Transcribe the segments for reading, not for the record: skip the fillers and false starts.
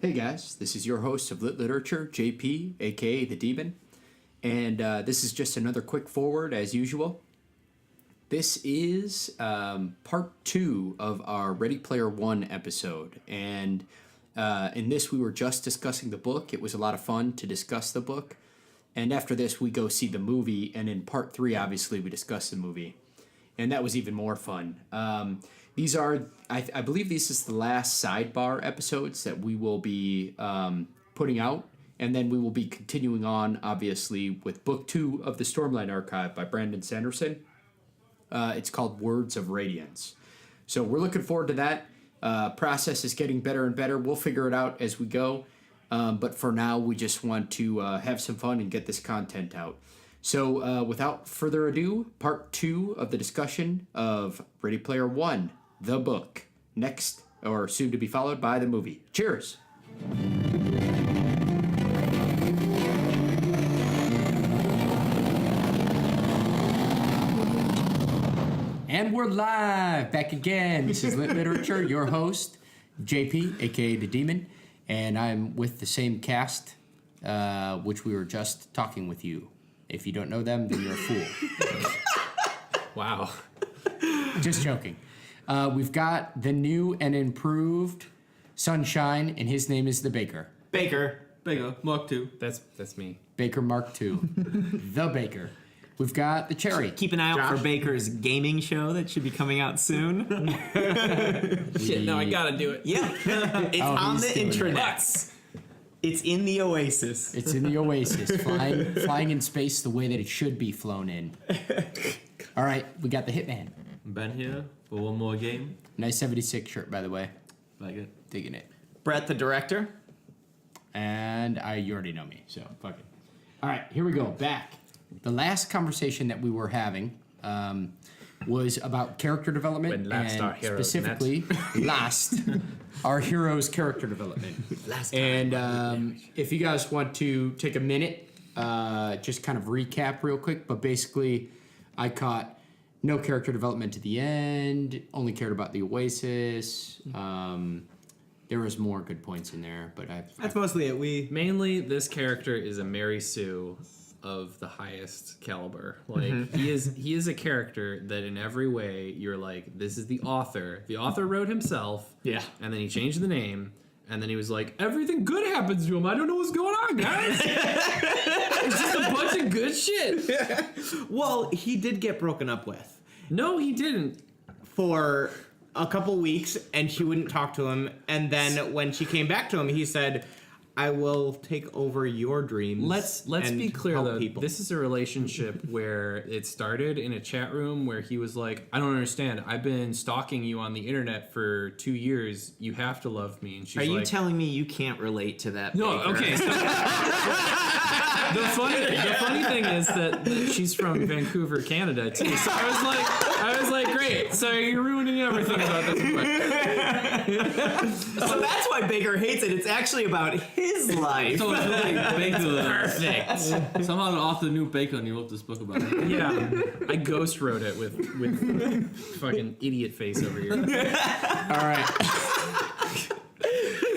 Hey guys, this is your host of Lit Literature, JP, aka The Demon, and this is just another quick forward as usual. This is part 2 of our Ready Player One episode, and in this we were just discussing the book. It was a lot of fun to discuss the book, and after this we go see the movie, and in part 3 obviously we discuss the movie, and that was even more fun. These are, I believe this is the last sidebar episodes that we will be putting out, and then we will be continuing on, obviously, with Book 2 of the Stormlight Archive by Brandon Sanderson. It's called Words of Radiance. So we're looking forward to that. Process is getting better and better. We'll figure it out as we go. But for now, we just want to have some fun and get this content out. So without further ado, part 2 of the discussion of Ready Player One, the book. Next, or soon to be followed by the movie. Cheers! And we're live, back again. This is Lit Literature, your host, JP, aka The Demon, and I'm with the same cast, which we were just talking with you. If you don't know them, then you're a fool. Wow. Just joking. We've got the new and improved Sunshine, and his name is the Baker. Baker, Mark 2. That's me. Baker Mark II. The Baker. We've got the Cherry. Keep an eye out for Baker's gaming show that should be coming out soon. Shit, no, I gotta do it. Yeah. It's on the intranets. It's in the Oasis. It's in the Oasis, flying in space the way that it should be flown in. All right, we got the Hitman. Ben here for one more game. Nice 76 shirt, by the way. Like it. Digging it. Brett, the director. And you already know me, so fuck it. All right, here we go. Back. The last conversation that we were having was about character development, When last our and heroes specifically our hero's character development. And if you guys want to take a minute, just kind of recap real quick, but basically I caught no character development to the end, only cared about the Oasis. There was more good points in there, but That's mostly it. Mainly, this character is a Mary Sue of the highest caliber. Like, he is a character that in every way you're like, this is the author. The author wrote himself. Yeah. And then he changed the name. And then he was like, everything good happens to him. I don't know what's going on, guys. It's just a bunch of good shit. Well, he did get broken up with. No, he didn't. For a couple weeks, and she wouldn't talk to him. And then when she came back to him, he said, I will take over your dreams. Let's be clear though. People. This is a relationship where it started in a chat room where he was like, "I don't understand. I've been stalking you on the internet for 2 years. You have to love me." And she's Are like, you telling me you can't relate to that? "No, Baker? okay." So, the funny thing is that she's from Vancouver, Canada too. So I was like, great. So you're ruining everything about this book. So that's why Baker hates it. It's actually about his life. So it's really Baker. Perfect. Somehow the author knew Baker and he wrote this book about it. Yeah, I ghost wrote it with fucking idiot face over here. all right.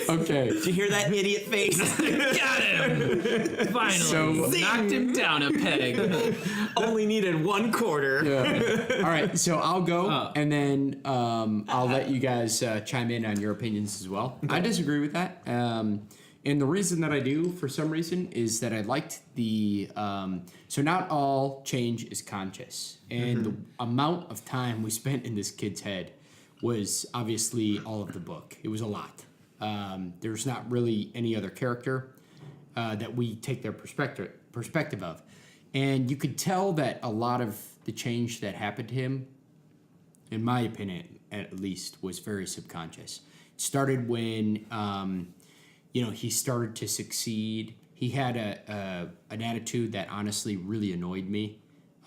Okay. Did you hear that idiot face? Got him! Finally, So- knocked him down a peg. Only needed 1/4. Yeah. All right, so I'll go, and then I'll let you guys chime in on your opinions as well. I disagree with that. And the reason that I do, for some reason, is that I liked the... so not all change is conscious. And the amount of time we spent in this kid's head was obviously all of the book. It was a lot. There's not really any other character that we take their perspective of. And you could tell that a lot of the change that happened to him, in my opinion at least, was very subconscious. It started when, he started to succeed. He had an attitude that honestly really annoyed me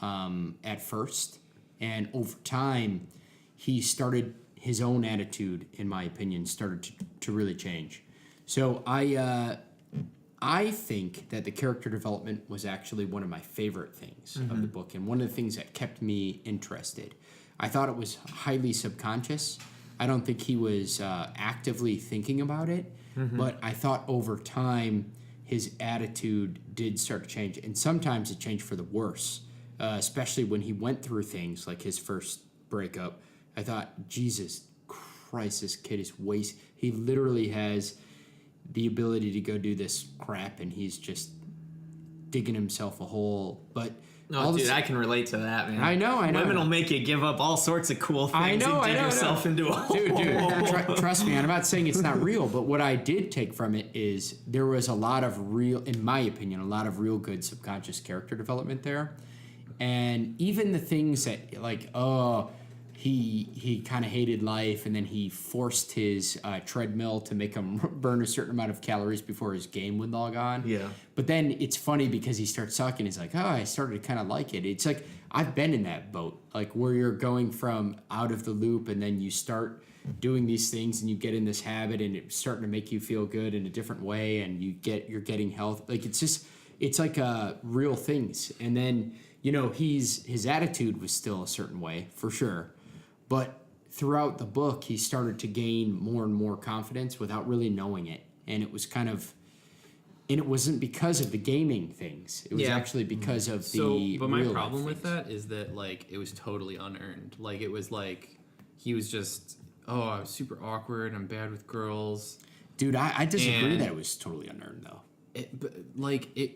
at first. And over time, he started... his own attitude, in my opinion, started to really change. So I think that the character development was actually one of my favorite things of the book, and one of the things that kept me interested. I thought it was highly subconscious. I don't think he was actively thinking about it, But I thought over time his attitude did start to change, and sometimes it changed for the worse, especially when he went through things like his first breakup. I thought, Jesus Christ, this kid is he literally has the ability to go do this crap, and he's just digging himself a hole. But No, dude, I can relate to that, man. I know. Women will make you give up all sorts of cool things and dig yourself into a hole. Dude, trust me, I'm not saying it's not real, but what I did take from it is there was a lot of real, in my opinion, a lot of real good subconscious character development there. And even the things that, like, he kind of hated life, and then he forced his treadmill to make him burn a certain amount of calories before his game would log on. Yeah. But then it's funny because he starts sucking. He's like, I started to kind of like it. It's like, I've been in that boat, like where you're going from out of the loop, and then you start doing these things, and you get in this habit, and it's starting to make you feel good in a different way, and you're getting health. Like, it's like real things. And then, his attitude was still a certain way, for sure. But throughout the book, he started to gain more and more confidence without really knowing it. And it was and it wasn't because of the gaming things. It was actually because of the But my real problem life with things. that is that, like, it was totally unearned. Like, it was like, he was just, I was super awkward, I'm bad with girls. Dude, I disagree And- that it was totally unearned, though. It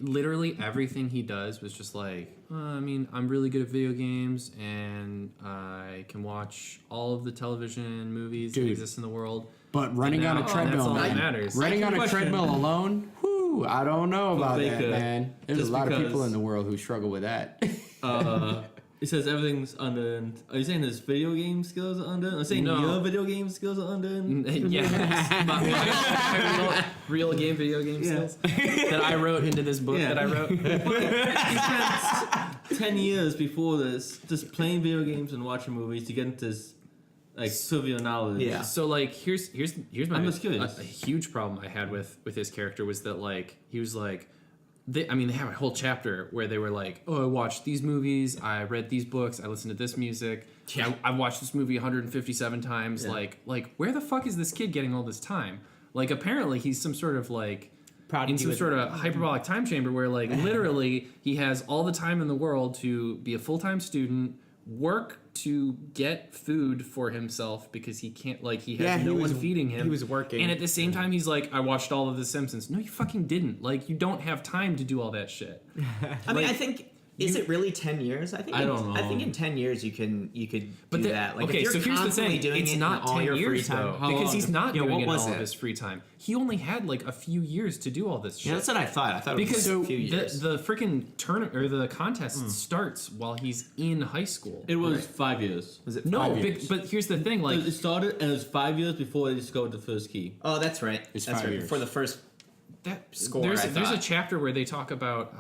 literally everything he does was just like, I'm really good at video games, and I can watch all of the television movies that exist in the world. But running on a treadmill, that's all that man. matters. Running on a Question. treadmill alone, I don't know about that, Baker, man. There's a just lot of people because- in the world who struggle with that. It says everything's unearned. Are you saying his video game skills are unearned? Are you saying No. your video game skills are unearned? Yeah, my real video game skills that I wrote into this book that I wrote. He spent 10 years before this just playing video games and watching movies to get into this trivial knowledge. Yeah. So, like, here's my I'm just curious. a huge problem I had with his character was that, like, he was like, they have a whole chapter where they were like, I watched these movies, I read these books, I listened to this music, I watched this movie 157 times. Yeah. Like where the fuck is this kid getting all this time? Like, apparently he's some sort of, like, in some sort of hyperbolic time chamber where, like, literally he has all the time in the world to be a full-time student, work to get food for himself because he can't, like, he has no one feeding him. He was working. And at the same time, he's like, I watched all of The Simpsons. No, you fucking didn't. Like, you don't have time to do all that shit. I mean, I think. Is it really 10 years? I don't know. I think in 10 years you could do But that. Like, if you're so here's the constantly thing. doing It's it in not all 10 your free years, time. though. How Because long? he's not Yeah, doing what it in was all it? of his free time. He only had, like, a few years to do all this shit. Yeah, that's what I thought. I thought it Because was a few years. the freaking tournament or the contest starts while he's in high school. It was 5 years. Was it No, 5 years? but here's the thing. Like, It started and it was 5 years before they discovered the first key. Oh, that's right. It's that's 5 right. years. For the first. that Score, there's I a thought. chapter where they talk about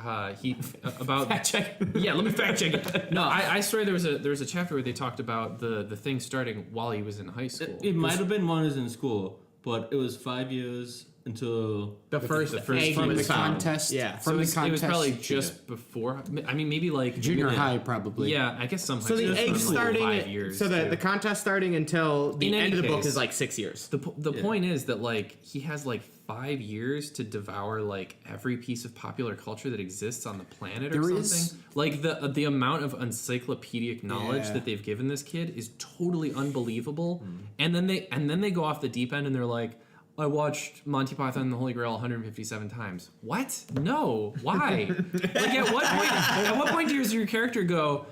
about Fact check. Yeah, let me fact check it. No, I swear there was a chapter where they talked about the thing starting while he was in high school. It might have been when he was in school, but it was 5 years until The first first egg From the was found. contest. Yeah. From the it was contest. probably just before. I mean, maybe like junior high, probably. Yeah, I guess some. So the high egg school starting. 5 years. So the too. contest starting until the In end any of the book case, is like 6 years. The point is that, like, he has like 5 years to devour like every piece of popular culture that exists on the planet or There something. is- Like the amount of encyclopedic knowledge Yeah. that they've given this kid is totally unbelievable. And then they go off the deep end and they're like, I watched Monty Python and the Holy Grail 157 times. What? No. Why? Like, at what point does your character go,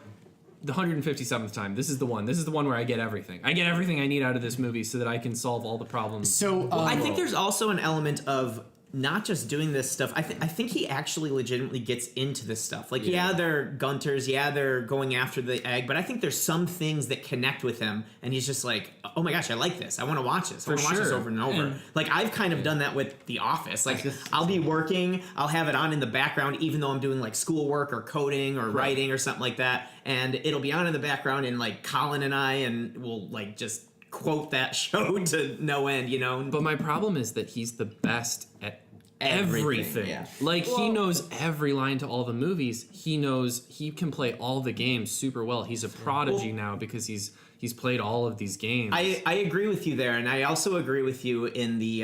the 157th time, this is the one. This is the one where I get everything. I get everything I need out of this movie so that I can solve all the problems. So I think there's also an element of not just doing this stuff. I think he actually legitimately gets into this stuff. Like, yeah, they're gunters, yeah, they're going after the egg, but I think there's some things that connect with him, and he's just like, oh my gosh, I like this. I want to watch this. I want to watch this sure. over and over. Like, I've kind of done that with The Office. Like, I'll be working, I'll have it on in the background, even though I'm doing like schoolwork or coding or writing or something like that, and it'll be on in the background, and like Colin and I, and we'll like just quote that show to no end, you know. But my problem is that he's the best at everything. Yeah. Like he knows every line to all the movies. He can play all the games super well. He's a prodigy now because he's played all of these games. I agree with you there, and I also agree with you in the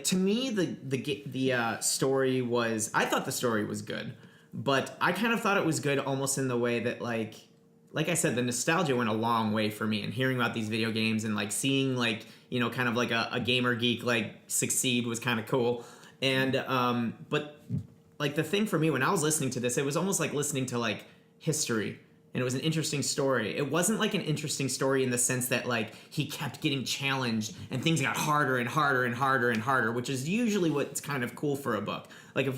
to me the story was, I thought the story was good, but I kind of thought it was good almost in the way that like I said, the nostalgia went a long way for me, and hearing about these video games and like seeing like, you know, kind of like a gamer geek like succeed was kind of cool. And but like the thing for me when I was listening to this, it was almost like listening to like history. And it was an interesting story. It wasn't like an interesting story in the sense that like he kept getting challenged and things got harder and harder and harder and harder, which is usually what's kind of cool for a book. Like I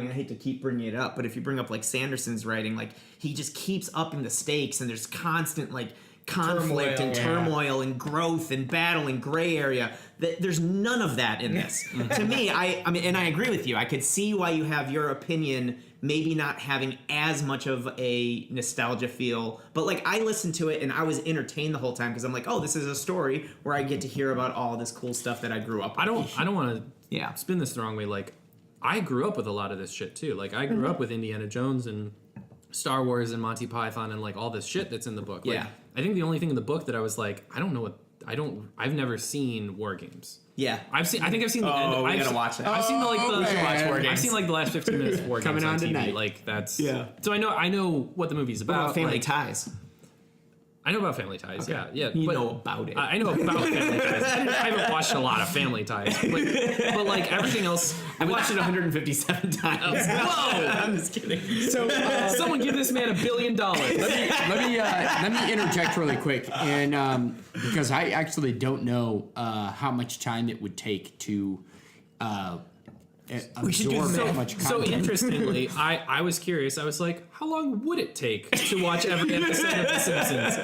hate to keep bringing it up, but if you bring up like Sanderson's writing, like he just keeps upping the stakes and there's constant like conflict and turmoil and growth and battle and gray area. There's none of that in this. To me, I mean, and I agree with you. I could see why you have your opinion maybe not having as much of a nostalgia feel, but like I listened to it and I was entertained the whole time because I'm like, oh, this is a story where I get to hear about all this cool stuff that I grew up with. I don't want to spin this the wrong way. Like I grew up with a lot of this shit too. Like I grew up with Indiana Jones and Star Wars and Monty Python and like all this shit that's in the book. Like, I think the only thing in the book that I was like, I've never seen War Games. Yeah, I think I've seen the end. We gotta watch that. I've seen like the watch War Games. I've seen like the last 15 minutes of War Games Coming on TV. tonight. Like that's So I know what the movie's about. Family like, Ties. I know about Family Ties. Okay. Yeah. You know about it. I know about Family Ties. I haven't watched a lot of Family Ties, but like everything else, I watched it 157 times. Whoa! I'm just kidding. So Someone give this man $1 billion. let me interject really quick, and because I actually don't know how much time it would take to absorb that much content. So interestingly, I was curious. I was like, how long would it take to watch every episode of The Simpsons?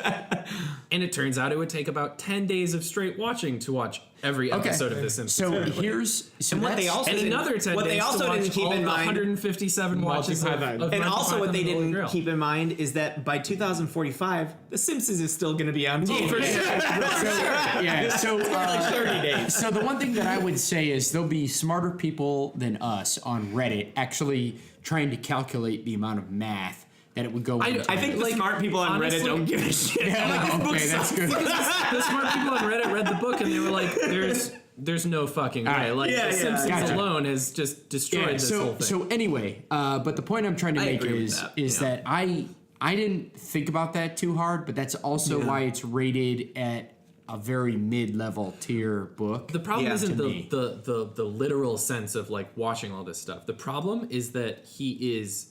And it turns out it would take about 10 days of straight watching to watch every episode of The Simpsons. So And what they also and didn't, another 10 what days they also to watch didn't keep all in the mind, 157 watches of Python. Monty and also what Python they and the Holy didn't Grail. keep in mind is that by 2045, The Simpsons is still going to be on TV. So 30 days. So the one thing that I would say is there'll be smarter people than us on Reddit actually trying to calculate the amount of math that it would go into. I think the smart people on honestly, Reddit don't give a shit. Okay, that's good. the smart people on Reddit read the book and they were like, there's no fucking way. Like The Simpsons Gotcha. alone has just destroyed this whole thing. So anyway, but the point I'm trying to make agree with is that, that I didn't think about that too hard, but that's also why it's rated at a very mid-level tier book. The problem isn't to me. the literal sense of like watching all this stuff. The problem is that he is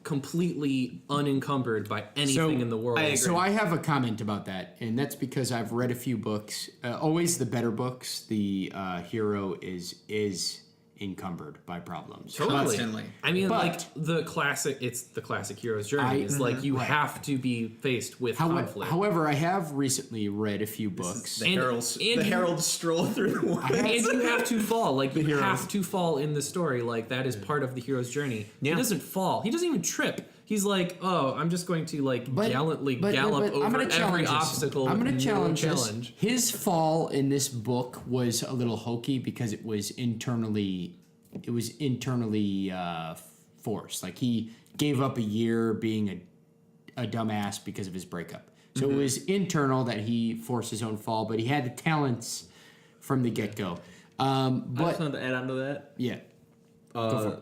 completely unencumbered by anything in the world. So I have a comment about that, and that's because I've read a few books. Always the better books, the hero is encumbered by problems. Totally. Constantly. I mean, But- like it's the classic hero's journey. It's like you have to be faced with conflict. However, I have recently read a few books. The Herald stroll through the woods. And you have to fall. Like, you have to fall in the story. Like, that is part of the hero's journey. He doesn't fall. He doesn't even trip. He's like, oh, I'm just going to, like, gallantly gallop I'm over gonna challenge every this. obstacle. I'm going with to no challenge this. challenge. His fall in this book was a little hokey because it was internally forced. Like, he gave up a year being a dumbass because of his breakup. So it was internal that he forced his own fall, but he had the talents from the get-go. I But just wanted to add on to that. yeah, Go for it.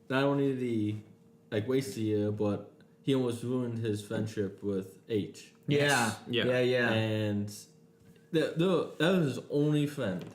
Not only did he like waste a year, but he almost ruined his friendship with H. Yeah. And that was his only friend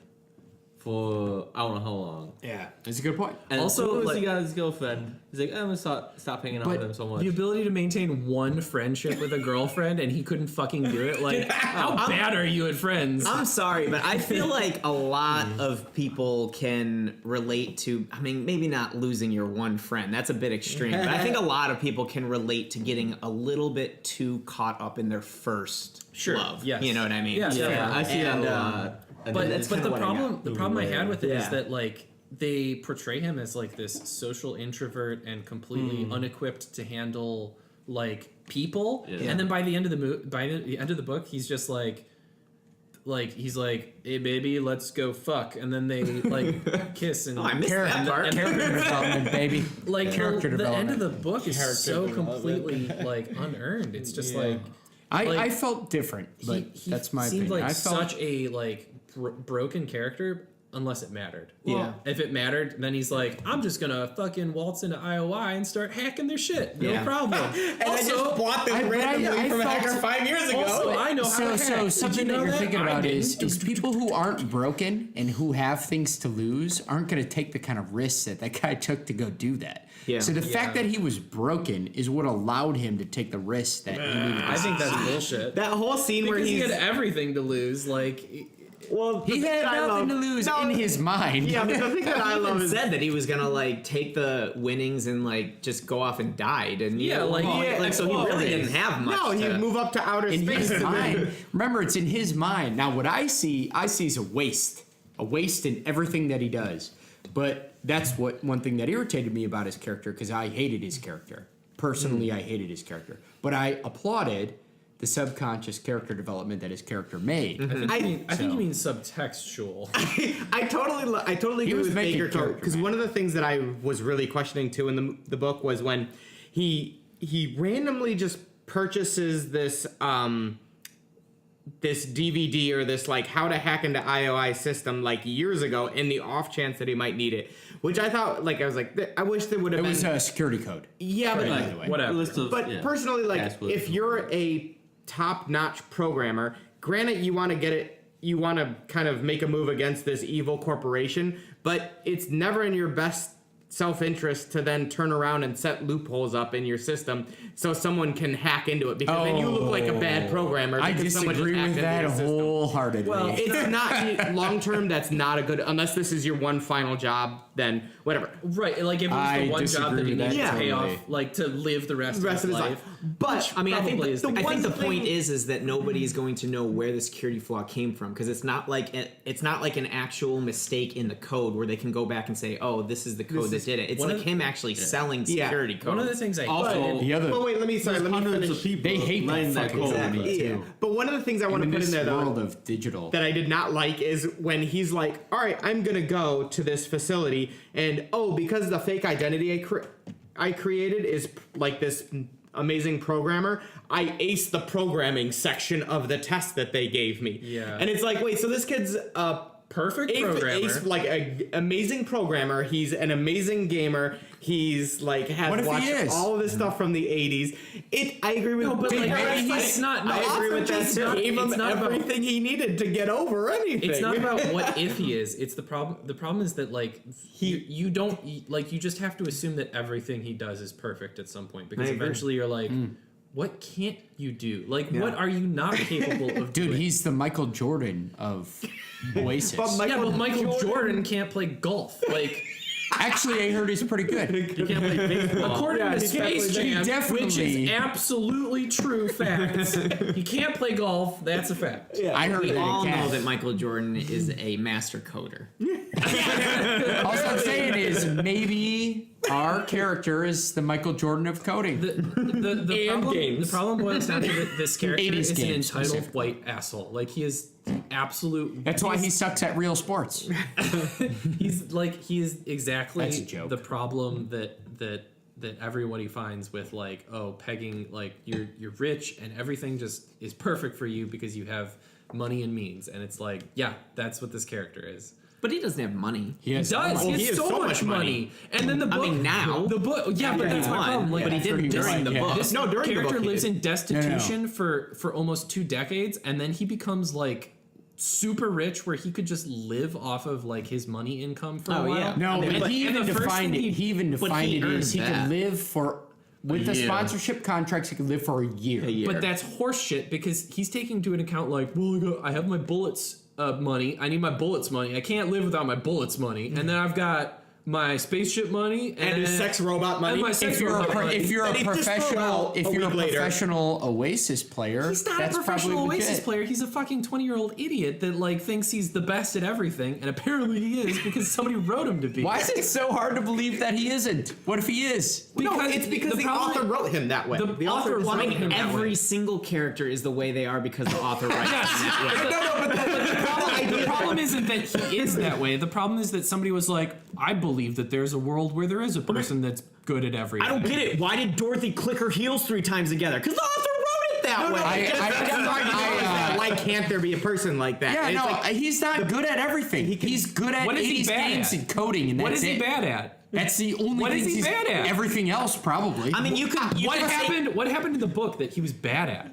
for I don't know how long. Yeah, that's a good point. And Also, as soon as like- he got his girlfriend, he's like, I'm gonna stop hanging out with him so much. The ability to maintain one friendship with a girlfriend and he couldn't fucking do it. Like, how bad are you at friends? I'm sorry, but I feel like a lot of people can relate to, I mean, maybe not losing your one friend. That's a bit extreme. But I think a lot of people can relate to getting a little bit too caught up in their first love. Yes. You know what I mean? Yeah. I see that And, a lot. And But that's the kinda what I problem got I had with it is Yeah. that like they portray him as like this social introvert and completely unequipped to handle like people, and then by the end of the end of the book, he's just like like he's like, hey baby, let's go fuck, and then they like kiss and I missed that part. Character development, baby. like character the end of development. the book is so completely like unearned. It's just like I felt different, but he that's my seemed opinion. like I felt such a like broken character unless it mattered. Yeah. If it mattered, then he's like, I'm just gonna fucking waltz into IOI and start hacking their shit. No Yeah. problem. And I just bought this randomly I from a felt- hacker 5 years ago. Also, I know how so to hack. Did something you know that you're thinking I about didn't. is people who aren't broken and who have things to lose aren't going to take the kind of risks that guy took to go do that. Yeah. So the fact that he was broken is what allowed him to take the risks that he needed. I think that's bullshit. That whole scene where Because he he's had everything to lose. Like, well, He had nothing to lose in his mind. Yeah, but the thing that I love He is said that he was gonna like take the winnings and like just go off and die, didn't he? Yeah, like- like so he really didn't have much. no, he'd to- move up to outer In space. his mind. Remember, it's in his mind. Now, what I see is a waste in everything that he does. But that's one thing that irritated me about his character, because I hated his character. Personally, I hated his character. But I applauded the subconscious character development that his character made. I think you mean subtextual. I totally agree was with making Baker character, because one of the things that I was really questioning too in the book was when he randomly just purchases this this DVD or this like how to hack into IOI system like years ago in the off chance that he might need it, which I thought like I was like I wish there would have It been was a security code. yeah, but by like, the way. Whatever. But personally, like, Password. if you're a top-notch programmer, granted, you want to get it, you want to kind of make a move against this evil corporation, but it's never in your best self-interest to then turn around and set loopholes up in your system so someone can hack into it, because then you look like a bad programmer. I because someone disagree just with hacked that into your system. wholeheartedly. Well, it's not long-term. That's not a good, unless this is your one final job, then whatever. Right, like if it was I the one job disagree that he with needed that to pay totally. off, like to live the rest, The rest of of his his life. life. But I mean, I think Probably is the I think one the thing- point is that nobody's going to know where the security flaw came from, because it's not like an actual mistake in the code where they can go back and say, oh, this is the code that did it. It's one like of- him actually selling Yeah. security code. One of the things I Also, hated- the other, But wait, let me there's finish. hundreds of people They hate laying that that fucking code. code. Yeah. But one of the things I want to in put this in there though world of digital. that I did not like is when he's like, all right, I'm going to go to this facility and, oh, because the fake identity I created is like this amazing programmer, I aced the programming section of the test that they gave me. Yeah. And it's like, wait, so this kid's perfect programmer. like an amazing programmer. He's an amazing gamer. He's like has What if he watched is? all of this stuff from the 80s. I agree with No, but like, Maybe it's not. I agree with that. It's not, Gave him it's not about. everything he needed to get over anything. It's not about what if he is. It's the problem. The problem is that like you don't like you just have to assume that everything he does is perfect at some point, because I agree. eventually you're like, what can't you do? Like, what are you not capable of Dude, doing? he's the Michael Jordan of Oasis. Yeah, but Michael Jordan can't play golf. Like, Actually, I heard he's pretty good. You can't play baseball. according Yeah, to he can't Space play- Jam, which definitely- is absolutely true facts, he can't play golf. That's a fact. I heard We that all he know can. that Michael Jordan is a master coder. All I'm saying is maybe our character is the Michael Jordan of coding. The problem boils down to that this character 80s is an games, entitled specifically. white asshole. Like, he is absolute. That's why he sucks at real sports. He is exactly That's a joke. the problem that everybody finds with, like, oh, pegging, like, you're rich and everything just is perfect for you because you have money and means, and it's like, yeah, that's what this character is. But he doesn't have money. He has He does. Well, he he has has so much money. And then the book. I mean, now. the book. Yeah, but that's my problem. Like, but he didn't during the book. This No, during the character book he lives did. in destitution for almost 2 decades, and then he becomes like super rich, where he could just live off of like his money income for a Oh, while. yeah. No, And but he and even the first defined thing it. He even defined he it as he earned could that. live for with the year. sponsorship contracts. He could live for a year. But that's horseshit, because he's taking into an account like, well, I have my bullets money. I need my bullets money. I can't live without my bullets money. And then I've got my spaceship money And his sex robot money. And my sex robot money. if you're a That he just threw out a week later. professional Oasis player, He's not a that's professional probably Oasis legit. player. He's a fucking 20-year-old idiot that like thinks he's the best at everything, and apparently he is because somebody wrote him to be. Why is it so hard to believe that he isn't? What if he is? No, it's because the author wrote him that way. The author Well, I wrote mean, him that way. every single character is the way they are because the author writes them. The problem isn't that he is that way. The problem is that somebody was like, I believe that there's a world where there is a person that's good at everything. I don't get it. Why did Dorothy click her heels 3 times together? Because the author wrote it that way. Why can't there be a person like that? Yeah, It's no, like, he's not good at everything. He's good at What is he 80s bad games at? and coding, and that's What is he it. bad at? That's the only What thing is he he's bad at? Everything else, probably. I mean, you could What say- happened? What happened in the book that he was bad at?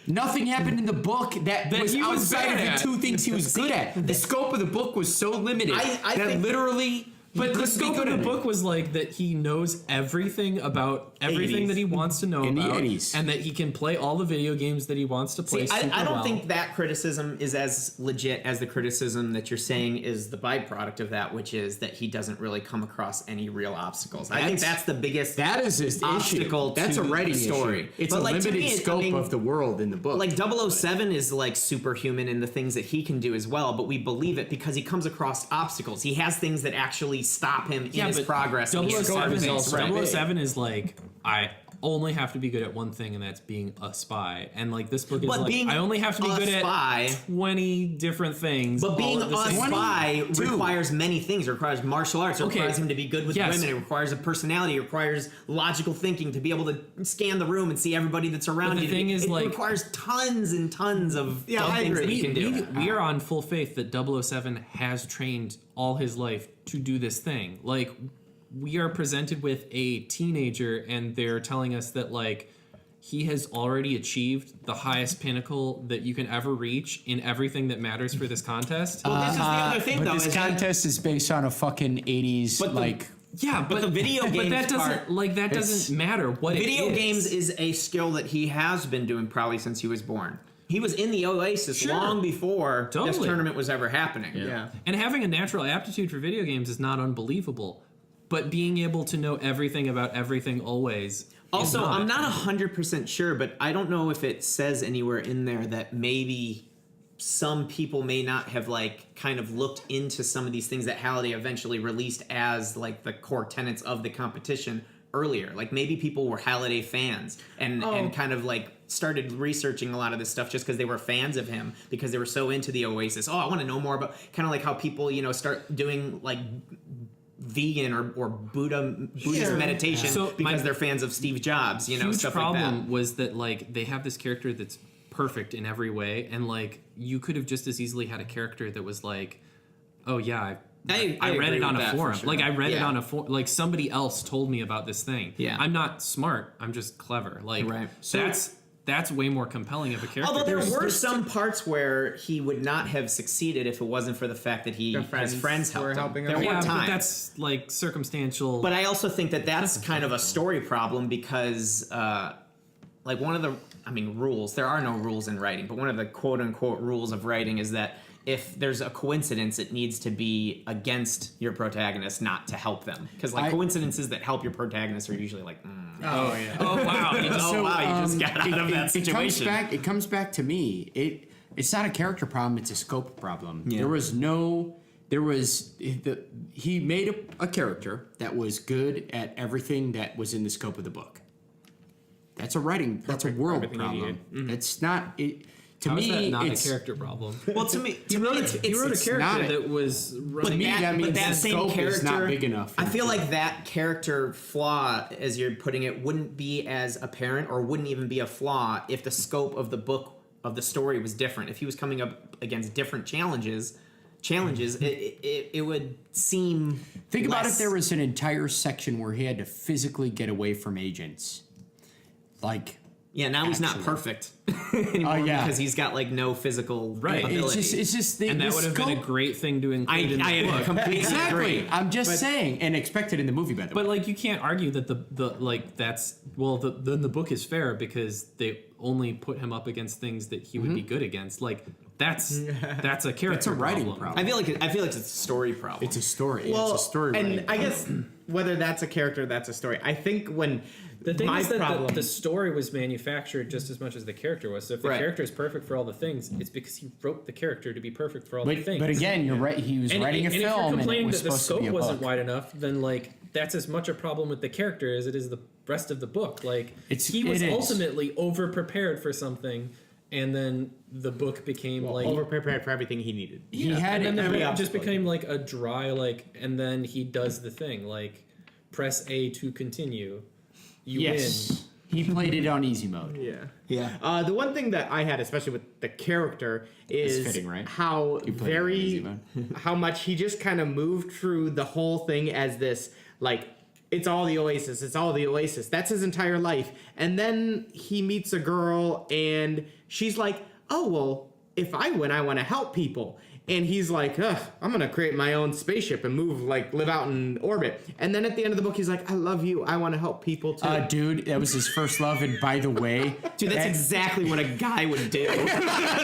Nothing happened in the book that was he was outside bad of at. the 2 things he was good at. The scope of the book was so limited I that think- literally. But the scope of the at it. book was like that he knows everything about everything 80s. that he wants to know In the about, 80s. and that he can play all the video games that he wants to play. See, I super don't well. think that criticism is as legit as the criticism that you're saying is the byproduct of that, which is that he doesn't really come across any real obstacles. I think that's the biggest That is his obstacle issue. That's to a writing the story. issue. It's But, a like, to limited me, scope of the world in the book. Like 007 is like superhuman in the things that he can do as well, but we believe it because he comes across obstacles. He has things that actually stop him in his progress. and he's 007 going is, right. 007 is like, I only have to be good at one thing, and that's being a spy. And like this book is But like, being I only have to be a good spy- at 20 different things. But being all at the a same time. spy Dude. requires many things. It requires martial arts. It Okay. requires him to be good with Yes. women. It requires a personality. It requires logical thinking to be able to scan the room and see everybody that's around But the you. thing is, it like- requires tons and tons of I things agree. that he can do. We are on full faith that 007 has trained all his life to do this thing. Like, we are presented with a teenager, and they're telling us that, like, he has already achieved the highest pinnacle that you can ever reach in everything that matters for this contest. Well, this is the other thing, but though. this is that- contest is based on a fucking 80s, But the- like... Yeah, but the video but games that doesn't part- like that it's- doesn't matter what video it is. games is a skill that he has been doing probably since he was born. He was in the Oasis Sure. long before this Totally. tournament was ever happening. yeah. And having a natural aptitude for video games is not unbelievable. But being able to know everything about everything always. Also, is not. I'm not 100% sure, but I don't know if it says anywhere in there that maybe some people may not have like kind of looked into some of these things that Halliday eventually released as like the core tenets of the competition earlier. Like maybe people were Halliday fans and kind of like started researching a lot of this stuff just because they were fans of him because they were so into the Oasis. Oh, I want to know more about kind of like how people, you know, start doing like vegan or Buddhist meditation So because they're fans of Steve Jobs, you know, huge stuff problem like that. was that like they have this character that's perfect in every way, and like you could have just as easily had a character that was like, oh yeah, I read agree it on with a that for forum. sure. Like I read it Yeah. on a forum. Like somebody else told me about this thing. Yeah. I'm not smart. I'm just clever. Like Right. that's way more compelling of a character. Although there There's- were some parts where he would not have succeeded if it wasn't for the fact that his friends were helped helping him. him. There yeah, were but times. that's like circumstantial. But I also think that that's kind of a story problem because, like, one of the, rules, there are no rules in writing, but one of the quote unquote rules of writing is that if there's a coincidence, it needs to be against your protagonist, not to help them. Because, like, coincidences that help your protagonist are usually like, Oh yeah. oh, wow, you just got out of that situation. It comes back to me. It's not a character problem. It's a scope problem. Yeah. He made a character that was good at everything that was in the scope of the book. That's a world everything you problem. needed. It's not it. To How me, is that not it's a character problem? Well, to me, He wrote a not character a- that was running. me, that means that the same scope character is not big enough. I feel like that character flaw, as you're putting it, wouldn't be as apparent or wouldn't even be a flaw if the scope of the book of the story was different. If he was coming up against different challenges, it would seem. Think about less- if there was an entire section where he had to physically get away from agents. Like, Yeah, now he's not Actually. perfect anymore yeah. because he's got like no physical Right. ability. it's just the And that the would have been a scope- great thing to include in the I book. completely Exactly. agree. I'm just saying, and expected in the movie, by the way. But like you can't argue that then the book is fair because they only put him up against things that he would be good against. Like That's a character. It's a writing problem. I feel like it's a story problem. It's a story. Well, it's a story and writing I guess whether that's a character, that's a story. I think when The thing my is that problem, the story was manufactured just as much as the character was. So if the Right. character is perfect for all the things, it's because he wrote the character to be perfect for all the things. But again, you're right. He was writing a and if film, you're and it complaining was that the supposed to be scope a wasn't book. wide enough, then like that's as much a problem with the character as it is the rest of the book. Like he was it is. ultimately over prepared for something, and then the book became like over prepared for everything he needed. He had and then the book obstacle. just became like a dry and then he does the thing like press A to continue. You yes. He played it on easy mode. Yeah. The one thing that I had, especially with the character, is fitting, right? how You played it on easy very, mode. how much he just kind of moved through the whole thing as this, like, it's all the Oasis, it's all the Oasis. That's his entire life. And then he meets a girl, and she's like, oh, well, if I win, I want to help people. And he's like, ugh, I'm going to create my own spaceship and live out in orbit. And then at the end of the book, he's like, I love you. I want to help people too. Dude, that was his first love, and by the way, Dude, that's exactly what a guy would do.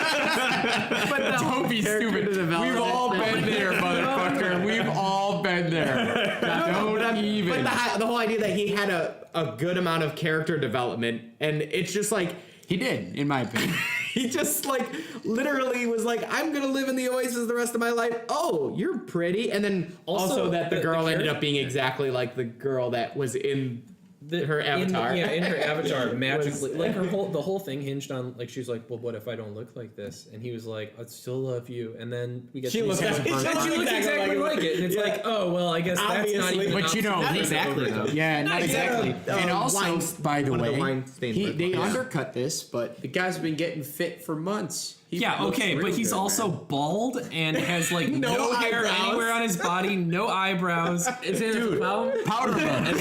But don't be stupid. We've all been there, motherfucker. We've all been there. Don't even. But the whole idea that he had a good amount of character development, and it's just like, He did, in my opinion. he just like literally was like, I'm gonna live in the Oasis the rest of my life. Oh, you're pretty. And then also that the girl ended up being exactly like the girl that was in her avatar. In her avatar, magically, like the whole thing hinged on like she's like, well, what if I don't look like this? And he was like, I'd still love you. And then we get She to looks these exactly and like she looks it. exactly like it. And it's Yeah. like, oh well, I guess that's not Obviously. even. But you know, Not exactly, though. Yeah, not exactly. And also, by the one of the way, wine stains they yeah. undercut this, but the guy's been getting fit for months. He Yeah, looks okay, real but he's good, also man. bald and has like no hair eyebrows. anywhere on his body, no eyebrows. Is it a foul? powder look. It's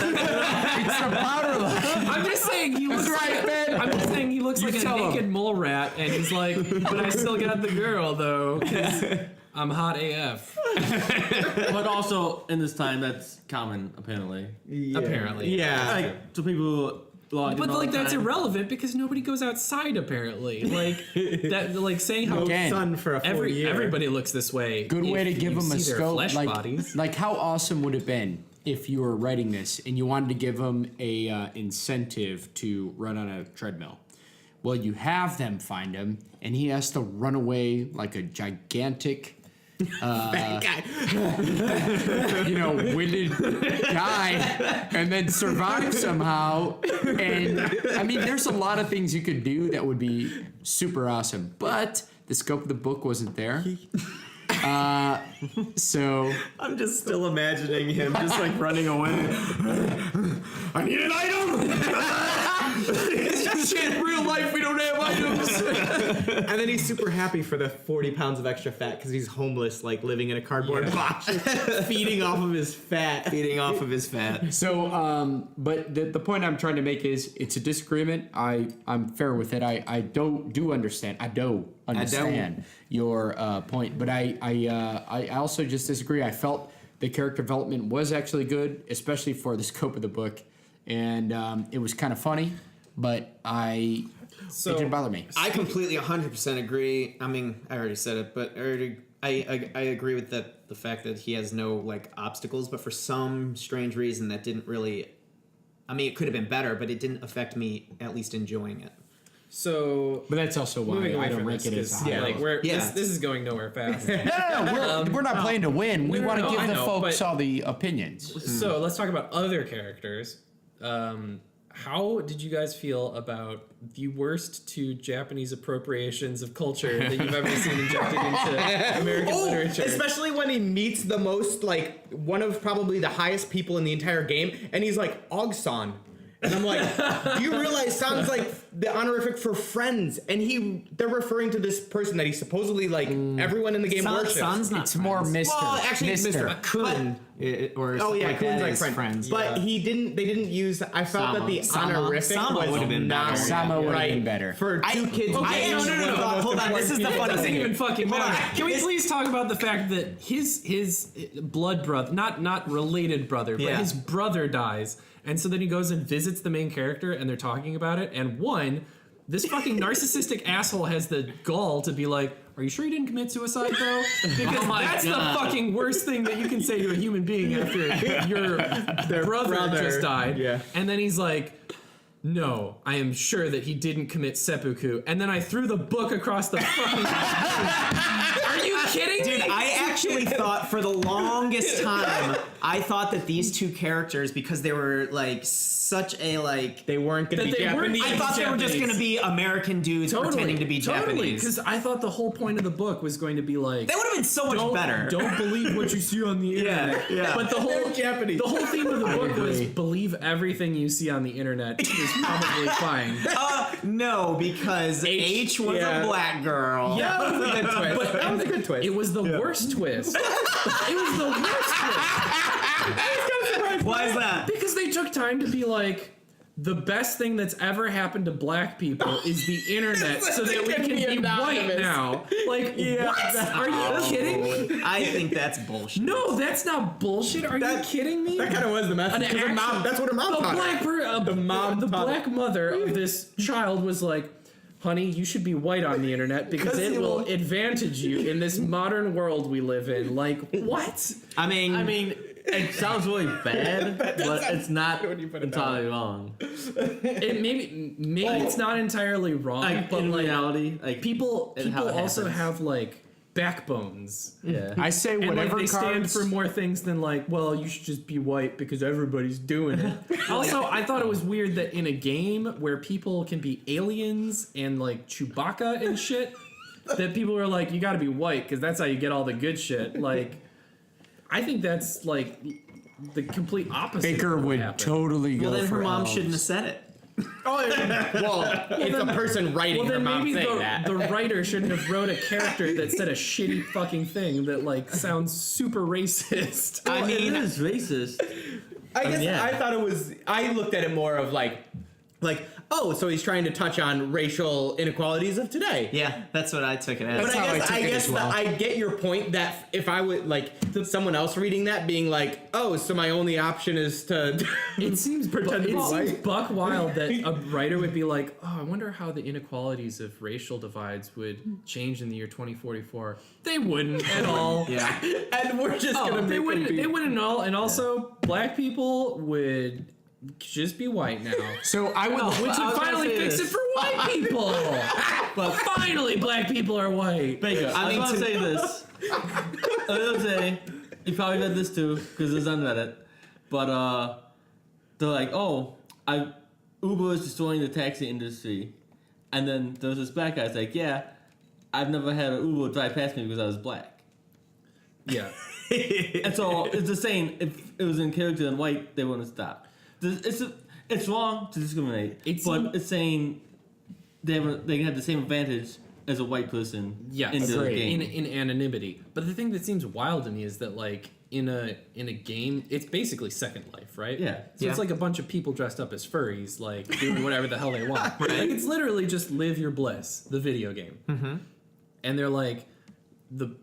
the powder look. I'm just saying he looks right, like Ben. I'm just saying he looks You like a tell him. naked mole rat, and he's like, but I still got the girl though, 'cause I'm hot AF. But also in this time, that's common apparently. Apparently. Yeah. Like so people. Log But in all like the that's time. irrelevant because nobody goes outside apparently. Like that, like saying how Again, sun for a full year. everybody looks this way. Good way to if give you them a see their scope. flesh Like, bodies. like how awesome would it have been if you were writing this and you wanted to give them a incentive to run on a treadmill? Well, you have them find him, and he has to run away like a gigantic, winded guy, and then survive somehow. And I mean, there's a lot of things you could do that would be super awesome, but the scope of the book wasn't there. So I'm just still imagining him just like running away. I need an item! shit, in real life we don't have items. And then he's super happy for the 40 pounds of extra fat because he's homeless, like living in a cardboard box, feeding off of his fat. Feeding off of his fat. So, but the point I'm trying to make is it's a disagreement. I'm fair with it. I do understand. I do understand your point, but I also just disagree. I felt the character development was actually good, especially for the scope of the book, and it was kind of funny, but it didn't bother me. I completely 100% agree. I mean, I already said it, but I agree with the fact that he has no like obstacles, but for some strange reason that didn't really. I mean, it could have been better, but it didn't affect me at least enjoying it. So, But that's also why moving away I don't from rank this, it as 'cause, high. like Yeah. this is going nowhere fast. No, we're not playing to win. We no, want to no, give I the know, folks but- all the opinions. So let's talk about other characters. How did you guys feel about the worst two Japanese appropriations of culture that you've ever seen injected into American literature? Especially when he meets the most, like, one of probably the highest people in the entire game, and he's like, Og-san. And I'm like, do you realize sounds like the honorific for friends? And they're referring to this person that he supposedly, like, everyone in the game worships. Son's not It's more friends. Mr. Well, actually, it's Mr. Mr. Kun. Or Oh yeah, like Kun's that like is friends. But they didn't use. I felt that the Sama. honorific Sama was would have been not better. Sama would have right been better. for two kids. Okay, no. Hold on. This is the It funny doesn't thing. even fucking Hold matter. on. Can we please talk about the fact that his blood brother, not related brother, but Yeah. his brother dies, and so then he goes and visits the main character, and they're talking about it, and this fucking narcissistic asshole has the gall to be like, are you sure you didn't commit suicide though? Because Oh my that's God. the fucking worst thing that you can say to a human being after your brother just died. Yeah. And then he's like, no, I am sure that he didn't commit seppuku. And then I threw the book across the fucking... Are you kidding me? Dude, I actually thought for the longest time, I thought that these two characters, because they were like such a like, They weren't going to That be they weren't- Japanese. I thought they were just Japanese. going to be American dudes pretending to be Japanese. Because I thought the whole point of the book was going to be like... That would have been so much better. Don't believe what you see on the internet. yeah. But the whole Japanese. the whole theme of the book was agree. believe everything you see on the internet is probably fine. No, because H was yeah. a black girl. Yeah, That was a good twist. But That was a good twist. it was the worst twist. It was the worst twist. Why is that? Because they took time to be like, the best thing that's ever happened to black people is the internet so that we can be white anonymous. now. Like, what? Are you kidding me? I think that's bullshit. No, that's not bullshit. Are you kidding me? That kind of was the message. 'cause her mom, that's what her mom the taught black her. the mom the taught black mother of this child was like, honey, you should be white on the internet because it will advantage you in this modern world we live in. Like, what? I mean, It sounds really bad, but it's not when you put it entirely wrong. It maybe it's not entirely wrong, Like but in like reality, like people and how it also happens. have like backbones. Yeah. I say And like whatever they stand cards. for more things than like, well, you should just be white because everybody's doing it. Also, I thought it was weird that in a game where people can be aliens and like Chewbacca and shit, that people are like, you got to be white because that's how you get all the good shit. Like, I think that's like the complete opposite. Baker of what would happened. totally go well, then for her mom elves. shouldn't have said it. Well, it's a person writing Well, her then mom maybe saying that. the writer shouldn't have wrote a character that said a shitty fucking thing that like sounds super racist. I mean, it is racist. I guess yeah. I thought it was. I looked at it more of like, oh, so he's trying to touch on racial inequalities of today. yeah, that's what I took it as. But how I took I it guess as well. that I get your point that if I would like someone else reading that being like, oh, so my only option is to It seems Pretend to be it seems white. buck wild that a writer would be like, oh, I wonder how the inequalities of racial divides would change in the year 2044. They wouldn't at all. yeah. and we're just Oh, gonna they make wouldn't. them They be. wouldn't at all. And also, black people would just be white now, So I would. which I would was gonna finally say fix this. it for white people. But finally, black people are white. Baker, I mean, was going to- to say this. I was going to say, you probably read this too, because it's on Reddit. But they're like, oh, Uber is destroying the taxi industry. And then there was this black guy's like, yeah, I've never had an Uber drive past me because I was black. Yeah. And so it's just saying, if it was in character and white, they wouldn't stop. It's wrong to discriminate, but it's saying they can have the same advantage as a white person Yes, in the Agreed. game. in anonymity. But the thing that seems wild to me is that like in a game, it's basically Second Life, right? Yeah. So Yeah. it's like a bunch of people dressed up as furries, like doing whatever the hell they want. Like it's literally just Live Your Bliss, the video game. Mm-hmm. And they're like,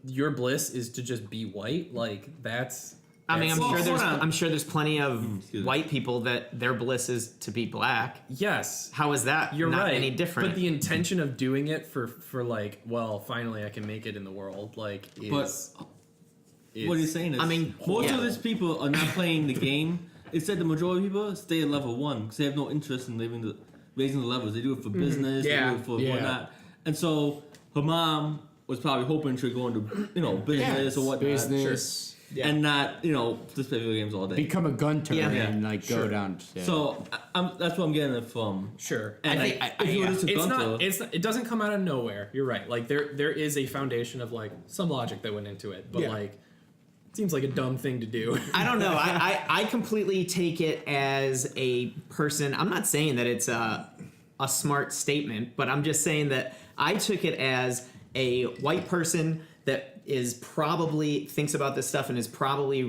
your bliss is to just be white. Like that's. I mean, that's- hold on. I'm sure there's plenty of excuse me. white people that their bliss is to be black. Yes. How is that You're not right. any different? But the intention of doing it for like, well, finally I can make it in the world, like is. What you're saying is, I mean, most yeah. of these people are not playing the game. It said the majority of people stay at level 1 because they have no interest in raising the levels. They do it for business, Yeah. they do it for Yeah. whatnot. And so her mom was probably hoping she'd go into business or whatnot, business. and not just play video games all day. Become a gunter Yeah. and like go Sure. down. To, So that's what I'm getting it from. Sure. And I think- if you were just a It's gunter, not. It doesn't come out of nowhere. You're right. Like there is a foundation of like some logic that went into it, but Yeah. like it seems like a dumb thing to do. I don't know. I completely take it as a person. I'm not saying that it's a smart statement, but I'm just saying that I took it as a white person that is probably thinks about this stuff and is probably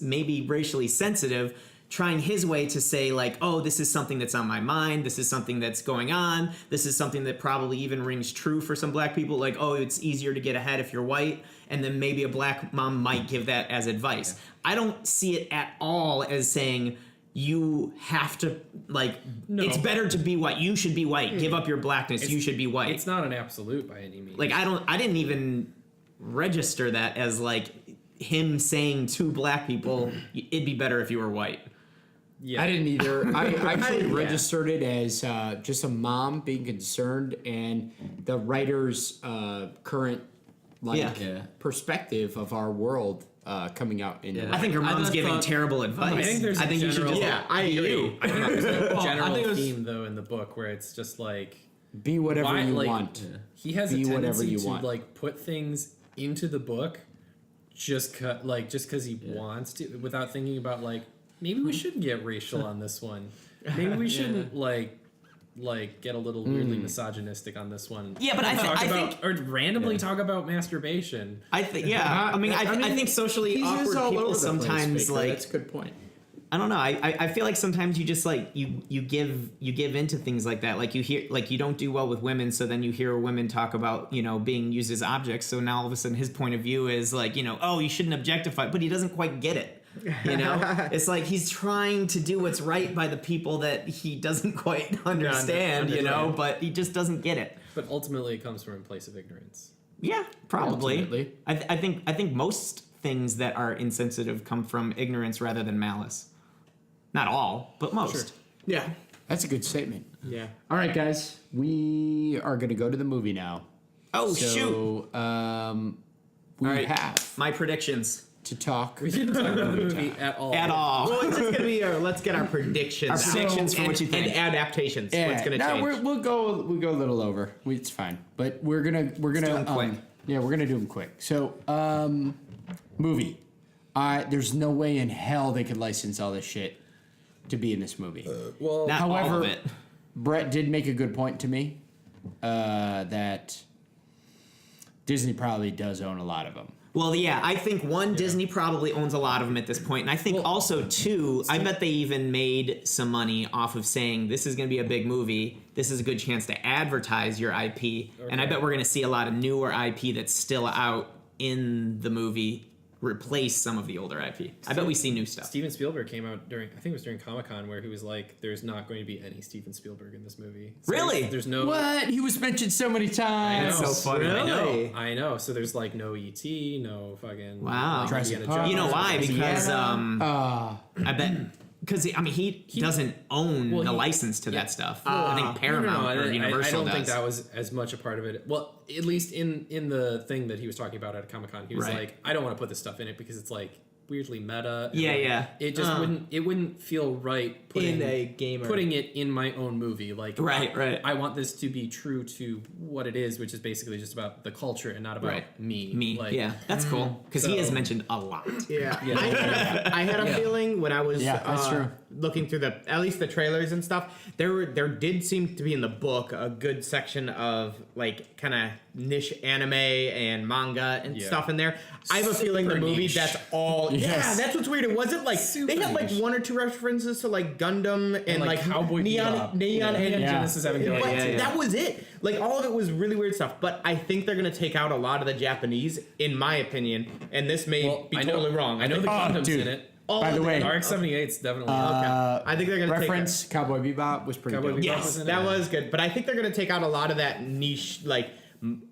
maybe racially sensitive, trying his way to say like, oh, this is something that's on my mind. This is something that's going on. This is something that probably even rings true for some black people. Like, oh, it's easier to get ahead if you're white. And then maybe a black mom might give that as advice. I don't see it at all as saying you have to like. No. It's better to be white. You should be white. Give up your blackness. You should be white. It's not an absolute by any means. Like I didn't even register that as like him saying to black people, it'd be better if you were white. Yeah. I didn't either. I actually registered it as just a mom being concerned and the writer's current perspective of our world coming out in. I think her mom's giving terrible advice. I think there's a you should general- just I agree. I think there's a I general think it was- theme though in the book where it's just like Be whatever why, you like, want. He has Be a whatever tendency you to want. like put things into the book just because he wants to, without thinking about like maybe we shouldn't get racial on this one. Maybe we shouldn't like get a little weirdly misogynistic on this one. Yeah, but I think or randomly talk about masturbation. I think socially awkward people sometimes like That's a good point. I don't know. I feel like sometimes you just like you give into things like that. Like you hear like you don't do well with women, so then you hear women talk about being used as objects. So now all of a sudden his point of view is like oh you shouldn't objectify, but he doesn't quite get it. It's like he's trying to do what's right by the people that he doesn't quite understand. But he just doesn't get it. But ultimately, it comes from a place of ignorance. Yeah, probably. Ultimately. I think most things that are insensitive come from ignorance rather than malice. Not all, but most. Sure. Yeah. That's a good statement. Yeah. All right, guys, we are going to go to the movie now. Oh, So, shoot. we All right. have My predictions. to talk. We didn't talk about the movie at all. At all. Well, it's just gonna be let's get our predictions. Our predictions for what you think. and adaptations. Yeah, What's gonna no, change? we'll go a little over. It's fine, but we're gonna do 'em quick. yeah, we're gonna do them quick. So, movie. There's no way in hell they could license all this shit to be in this movie. Well, Not all however, of it. Brett did make a good point to me that Disney probably does own a lot of them. Well, yeah, I think Disney probably owns a lot of them at this point, and I think also two, I bet they even made some money off of saying this is going to be a big movie. This is a good chance to advertise your IP, and I bet we're going to see a lot of newer IP that's still out in the movie replace some of the older IP. I bet we see new stuff. Steven Spielberg came out during Comic-Con where he was like, "There's not going to be any Steven Spielberg in this movie." So Really? There's no. What? He was mentioned so many times. That's so funny. Really? I know. So there's like no ET, no fucking. Wow. like, Jurassic Indiana Park. Jones. You know why? Because Uh, I bet because he doesn't own the license to that stuff. I think Paramount or Universal I don't think does. that was as much a part of it. Well, at least in the thing that he was talking about at Comic-Con, he was Right. like, I don't want to put this stuff in it because it's like weirdly meta. and, Yeah, like, yeah. It just wouldn't feel right putting it in my own movie. Like Right. I want this to be true to what it is, which is basically just about the culture and not about me. Like, Yeah, that's cool because he so- has mentioned a lot. Yeah. I had a feeling when I was that's true. looking through at least the trailers and stuff, there did seem to be in the book a good section of like kind of niche anime and manga and stuff in there. I have a feeling the Super movie niche. that's all Yes. that's what's weird. It wasn't like Super they had like niche. one or two references to like Gundam and like Cowboy neon Bebop. and Yeah. Genesis Evangelion. but yeah. that was it. Like all of it was really weird stuff. But I think they're gonna take out a lot of the Japanese, in my opinion. And this may be totally wrong. I know the Gundam's dude. in it. By the way, RX-78's definitely. I think they're gonna reference Cowboy Bebop was pretty Cowboy dope. Bebop Yes, was in that it. was good. But I think they're gonna take out a lot of that niche, like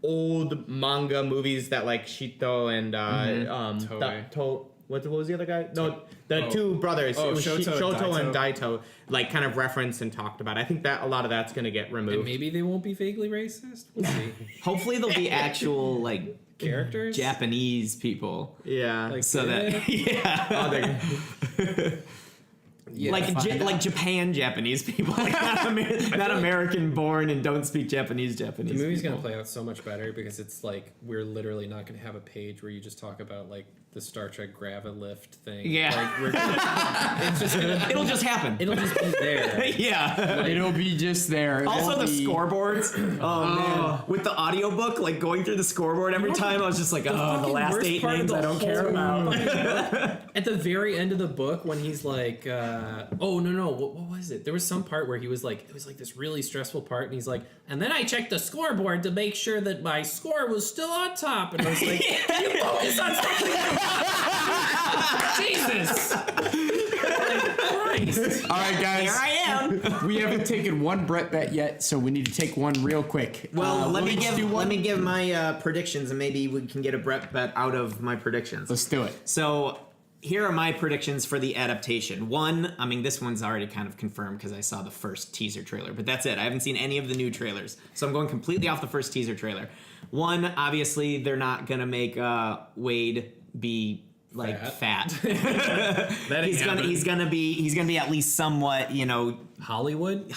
old manga movies that like Shito and Toei. what was the other guy? No, the two brothers. Oh, it was Shoto and and Daito, like kind of referenced and talked about. I think that a lot of that's gonna get removed. And maybe they won't be vaguely racist. We'll see. Hopefully there'll be actual like Characters. Japanese people. Yeah. Like So that Yeah, like Japan Japanese people, like not American born and don't speak Japanese the Japanese. movie's people. gonna play out so much better because it's like we're literally not gonna have a page where you just talk about like the Star Trek Gravilift thing. Yeah. Like, it's just gonna. It'll just happen. It'll just be there. Yeah. It'll be just there. Also It'll the be- scoreboards. Oh man. With the audiobook, like going through the scoreboard every time, I was just like, oh, the fucking last worst 8 part of names the I don't care whole about. At the very end of the book, when he's like, "Oh no, what was it?" There was some part where he was like, it was like this really stressful part, and he's like, "And then I checked the scoreboard to make sure that my score was still on top," and I was like, "Can you focus on something else?" Jesus, like, Christ. least. All right, guys. Here I am. We haven't taken one Brett bet yet, so we need to take one real quick. Well, let me we'll give my predictions, and maybe we can get a Brett bet out of my predictions. Let's do it. So here are my predictions for the adaptation. One, I mean, this one's already kind of confirmed because I saw the first teaser trailer, but that's it. I haven't seen any of the new trailers, so I'm going completely off the first teaser trailer. One, obviously, they're not gonna make Wade be like fat. That he's gonna be at least somewhat, Hollywood.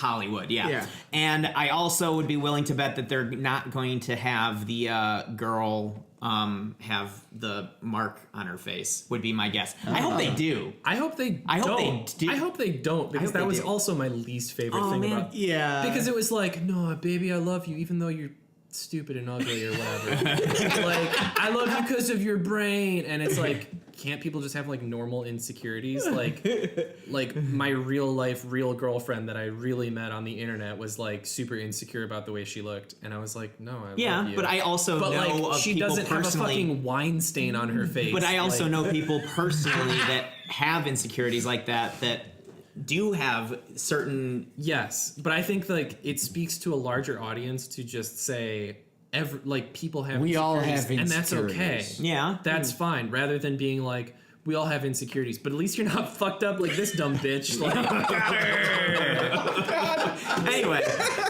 Yeah. And I also would be willing to bet that they're not going to have the girl have the mark on her face. Would be my guess. I hope they do. I hope they don't because that was also my least favorite thing about. Yeah. Because it was like, no, baby, I love you, even though you're stupid and ugly or whatever. Like, I love you because of your brain, and it's like, can't people just have like normal insecurities? Like my real girlfriend that I really met on the internet was like super insecure about the way she looked, and I was like, no, I love you. But I also know of she people doesn't have a personally. fucking wine stain on her face. But I also know people personally that have insecurities like that do have certain. Yes, but I think like it speaks to a larger audience to just say people have We all have and that's okay. insecurities. Yeah. That's fine, rather than being like, we all have insecurities, but at least you're not fucked up like this dumb bitch. Like, Anyway,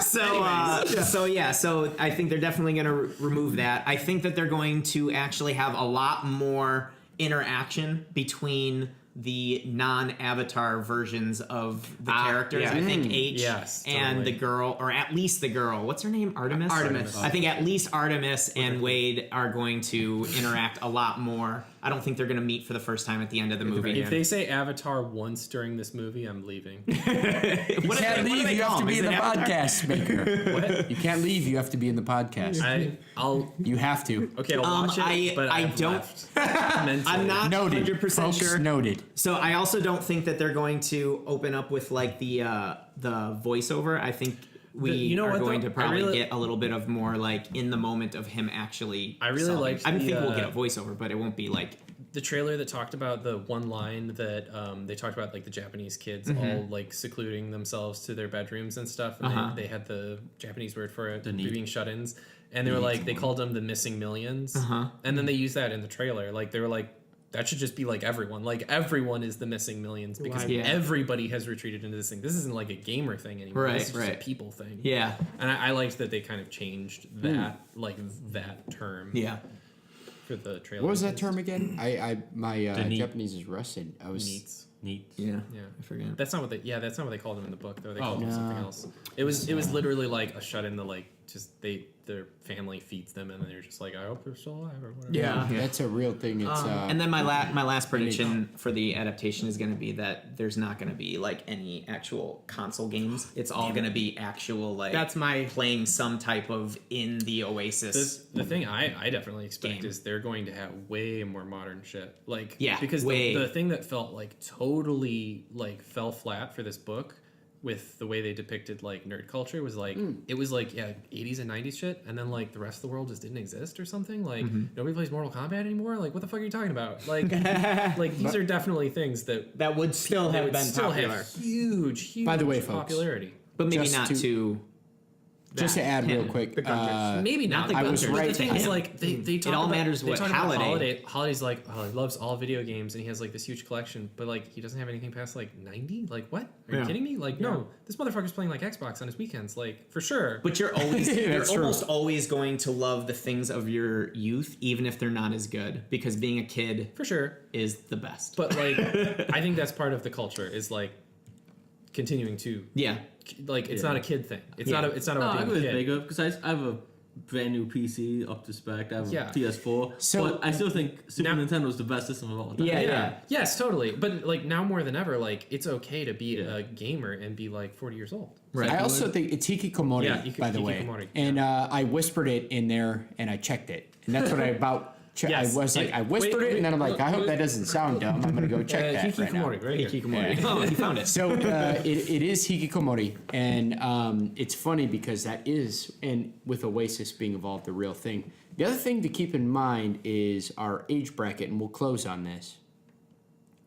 so I think they're definitely going to remove that. I think that they're going to actually have a lot more interaction between the non-avatar versions of the characters. yeah. I think H Yes, and totally. the girl, or at least the girl. What's her name? Artemis? Artemis. I think at least Artemis and Wade are going to interact a lot more. I don't think they're going to meet for the first time at the end of the movie. if they say Avatar once during this movie, I'm leaving. You can't leave. You have to be in the podcast, Baker. What? You can't leave. You have to be in the podcast. I'll You have to. okay. I'll watch it. But I I've don't- left mentally. I'm not Noted. 100% Folks, sure. noted. So I also don't think that they're going to open up with like the voiceover. I think we are going to probably get a little bit of more like in the moment of him actually. I really solving. liked I don't the, think we'll get a voiceover, but it won't be like. The trailer that talked about the one line that they talked about like the Japanese kids all like secluding themselves to their bedrooms and stuff, and they had the Japanese word for it, being shut-ins, and they were like, they called them the missing millions, and then they used that in the trailer. Like they were like, that should just be like everyone is the missing millions because everybody has retreated into this thing. This isn't like a gamer thing anymore. Right, This is just a people thing. Yeah. And I liked that they kind of changed that that term. Yeah. For the trailer. What was that term again? My neat. Japanese is rusted. I was. Neats. Neat. Yeah. Yeah, I forget. That's not what they called them in the book though. They called them no. something else. It was literally like a shut in the like just their family feeds them and then they're just like, I hope they're still alive or whatever. Yeah. That's a real thing. It's And then my last prediction for the adaptation is going to be that there's not going to be like any actual console games. It's all going to be actual like That's my- playing some type of in the Oasis. The thing I definitely expect Game. is they're going to have way more modern shit. Like Yeah, because way. the thing that felt like totally like fell flat for this book with the way they depicted like nerd culture was like it was like 80s and 90s shit and then like the rest of the world just didn't exist or something like nobody plays Mortal Kombat anymore, like what the fuck are you talking about, like like these are definitely things that would still they have would been still popular. have huge By the way, folks, popularity. But maybe Just not to- to just to add real quick. The Gunters. Maybe not. the I was Gunters, right But the thing to is, him. like, they talk all about, matters they what talk about Holiday. Holiday's like, oh, he loves all video games, and he has like this huge collection, but like he doesn't have anything past like 90. Like, what? Are you kidding me? Like, no, this motherfucker's playing like Xbox on his weekends, like for sure. But you're always you're That's true. almost always going to love the things of your youth, even if they're not as good, because being a kid for sure. is the best. But like, I think that's part of the culture is like continuing to yeah. like it's not a kid thing. It's Yeah. not. It's not No, about I being go a with kid. bigger because I have a brand new PC up to spec. I have Yeah. a PS4, So- but I still think Super Now- Nintendo is the best system of all time. Yeah. Yes, totally. But like now more than ever, like it's okay to be a gamer and be like 40 years old. Right. I also think it's hikikomori, Yeah, by the way. hikikomori, And I whispered it in there, and I checked it, and that's what I about. Yes. I was like, I whispered it, and then I'm like, I hope that doesn't sound dumb. I'm gonna go check that right now. Hikikomori, right here. Hikikomori. Oh, you found it. So it is hikikomori, and it's funny because that is, and with Oasis being involved, the real thing. The other thing to keep in mind is our age bracket, and we'll close on this.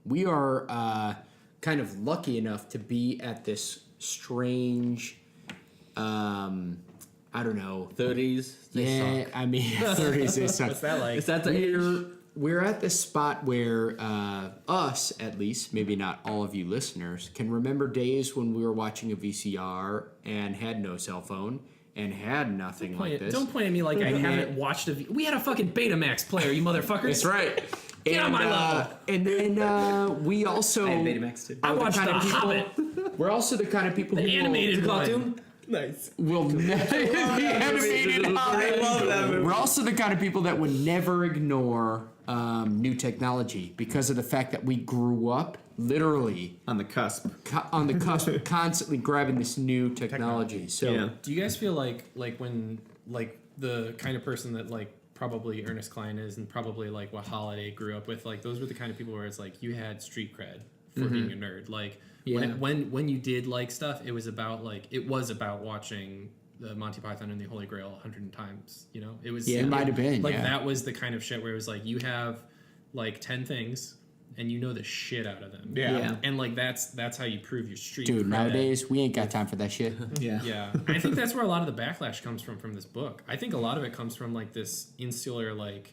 We are kind of lucky enough to be at this strange, I don't know. 30s. They suck. I mean, 30s, they suck. What's that like? Is that the We're at this spot where us, at least, maybe not all of you listeners, can remember days when we were watching a VCR and had no cell phone and had nothing like this. Don't point at me like I haven't watched we had a fucking Betamax player, you motherfuckers. That's right. Get on my level. And then we also... I had Betamax too. I watched The people, Hobbit. We're also the kind of people who... Animated will, cartoon. Nice. will the animated I love that movie. We're also the kind of people that would never ignore new technology because of the fact that we grew up literally On the cusp. on the cusp, constantly grabbing this new technology. So Yeah. Do you guys feel like when like the kind of person that like probably Ernest Klein is and probably like what Holiday grew up with, like those were the kind of people where it's like you had street cred for being a nerd. Like when you did like stuff, it was about watching the Monty Python and the Holy Grail 100 times. You know, it was it might have been like that was the kind of shit where it was like you have like 10 things and you know the shit out of them. Yeah. And like that's how you prove your street dude, cred. nowadays we ain't got time for that shit. Yeah. Yeah, I think that's where a lot of the backlash comes from this book. I think a lot of it comes from like this insular like,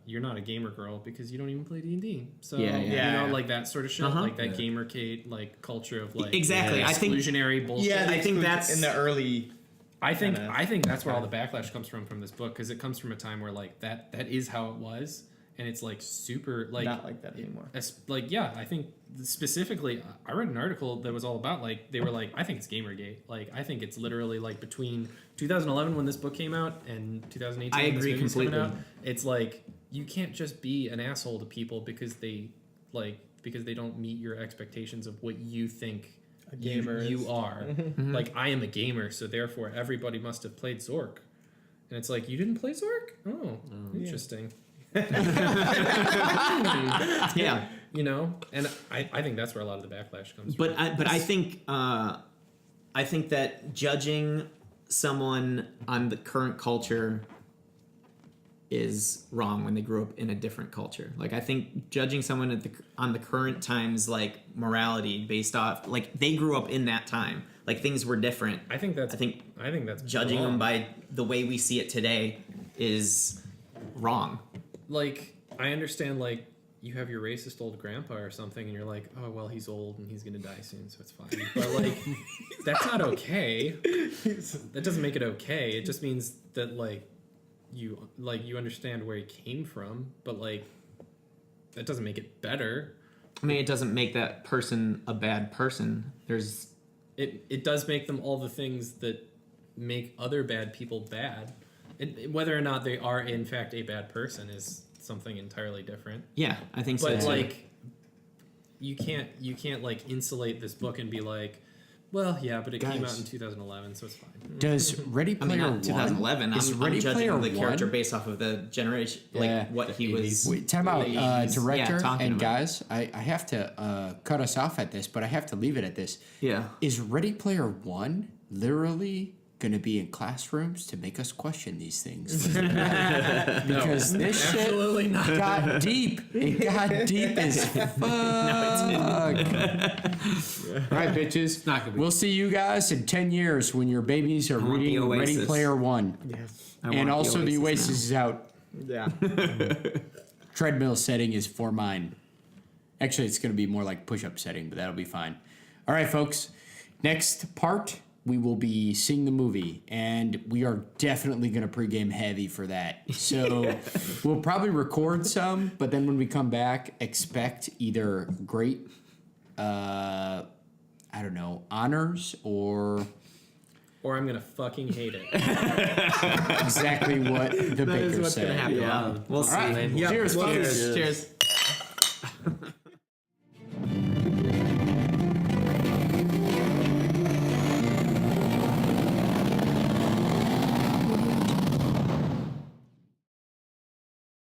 you're not a gamer girl because you don't even play D&D. So Yeah. you know, like that sort of shit, like that gamercade like culture of like Exactly. I think- exclusionary bullshit. Yeah, I think that's in the early. I think that's where all the backlash comes from this book because it comes from a time where like that is how it was, and it's like super like Not like that anymore. Like yeah, I think specifically I read an article that was all about like they were like I think it's Gamergate. Like I think it's literally like between 2011 when this book came out and 2018 I when this agree movie's coming completely. out. It's like you can't just be an asshole to people because they don't meet your expectations of what you think A gamer you is. are. Like I am a gamer, so therefore everybody must have played Zork. And it's like you didn't play Zork? Oh, interesting. Yeah. You know, and I think that's where a lot of the backlash comes But from. I think that judging someone on the current culture is wrong when they grew up in a different culture. Like I think judging someone on the current times like morality based off like they grew up in that time. Like things were different. I think that's Judging wrong. them by the way we see it today is wrong. Like I understand like you have your racist old grandpa or something and you're like, oh well he's old and he's gonna die soon, so it's fine. But like that's not okay. That doesn't make it okay. It just means that like you understand where he came from, but like that doesn't make it better. I mean, it doesn't make that person a bad person. It does make them all the things that make other bad people bad. Whether or not they are in fact a bad person is something entirely different. Yeah, I think so. But too. like you can't like insulate this book and be like, well, yeah, but it came out Guys. in 2011, so it's fine. Does Ready I Player mean, One... not 2011. Is I'm Ready judging Player the character One- based off of the generation, like Yeah. what he was. Wait, time out, late 80s. director talking and about. guys. I have to cut us off at this, but I have to leave it at this. Yeah. Is Ready Player One literally going to be in classrooms to make us question these things? Because this shit Absolutely not. got deep. It got deep as fuck. All right, bitches. not gonna be. We'll see you guys in 10 years when your babies are want the reading Ready Oasis. Player One. Yes. I And want also the Oasis now. is out. Yeah. Treadmill setting is for mine. Actually, it's going to be more like push-up setting, but that'll be fine. All right, folks. Next part, we will be seeing the movie, and we are definitely going to pregame heavy for that. So we'll probably record some, but then when we come back, expect either great, I don't know, honors or Or I'm gonna fucking hate it. exactly what the That is baker what's said. gonna happen. Yeah, we'll All see. right. man. Cheers, folks. Cheers.